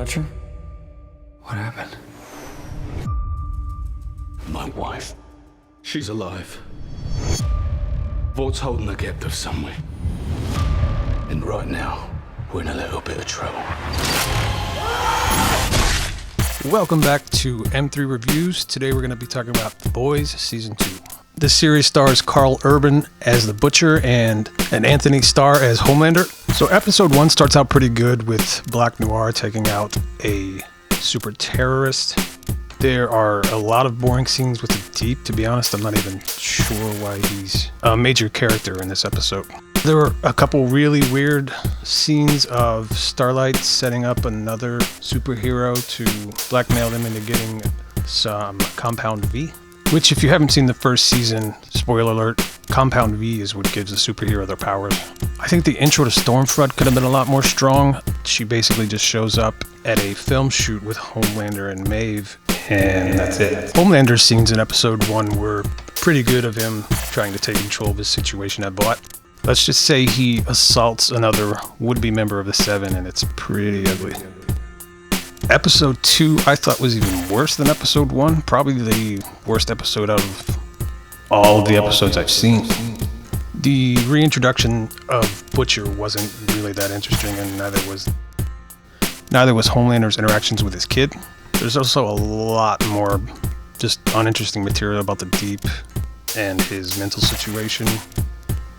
touch her? What happened? My wife. She's alive. Vault's holding her captive somewhere. And right now, we're in a little bit of trouble. Welcome back to M3 Reviews. Today we're going to be talking about The Boys Season 2. This series stars Karl Urban as the Butcher and Anthony Starr as Homelander. So episode 1 starts out pretty good with Black Noir taking out a super terrorist. There are a lot of boring scenes with the Deep. To be honest, I'm not even sure why he's a major character in this episode. There were a couple really weird scenes of Starlight setting up another superhero to blackmail them into getting some Compound V. Which, if you haven't seen the first season, spoiler alert, Compound V is what gives the superhero their powers. I think the intro to Stormfront could have been a lot more strong. She basically just shows up at a film shoot with Homelander and Maeve, and that's it. Homelander's scenes in episode 1 were pretty good of him trying to take control of his situation at Vought. Let's just say he assaults another would-be member of the Seven, and it's pretty ugly. Episode 2 I thought was even worse than episode 1. Probably the worst episode out of all of the episodes I've seen. The reintroduction of Butcher wasn't really that interesting, and neither was Homelander's interactions with his kid. There's also a lot more just uninteresting material about the Deep and his mental situation.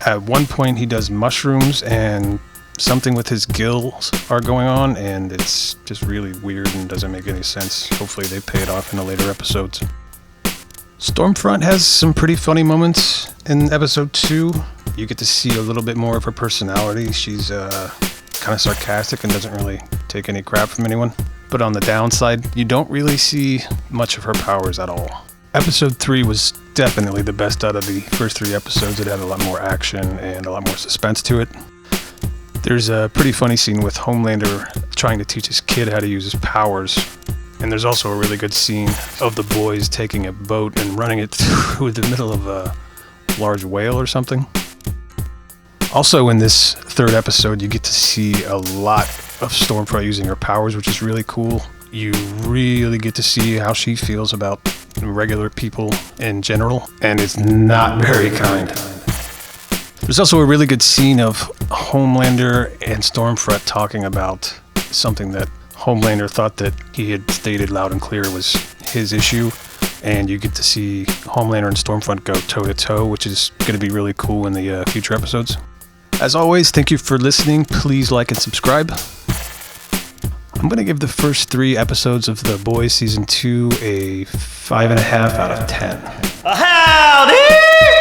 At one point he does mushrooms and something with his gills are going on, and it's just really weird and doesn't make any sense. Hopefully they pay it off in the later episodes. Stormfront has some pretty funny moments in episode 2. You get to see a little bit more of her personality. She's kind of sarcastic and doesn't really take any crap from anyone. But on the downside, you don't really see much of her powers at all. Episode 3 was definitely the best out of the first 3 episodes. It had a lot more action and a lot more suspense to it. There's a pretty funny scene with Homelander trying to teach his kid how to use his powers. And there's also a really good scene of the boys taking a boat and running it through the middle of a large whale or something. Also in this 3rd episode, you get to see a lot of Stormfront using her powers, which is really cool. You really get to see how she feels about regular people in general, and it's not very kind. There's also a really good scene of Homelander and Stormfront talking about something that Homelander thought that he had stated loud and clear was his issue, and you get to see Homelander and Stormfront go toe-to-toe, which is going to be really cool in the future episodes. As always, thank you for listening. Please like and subscribe. I'm going to give the first 3 episodes of The Boys Season 2 a 5.5 out of 10. Howdy!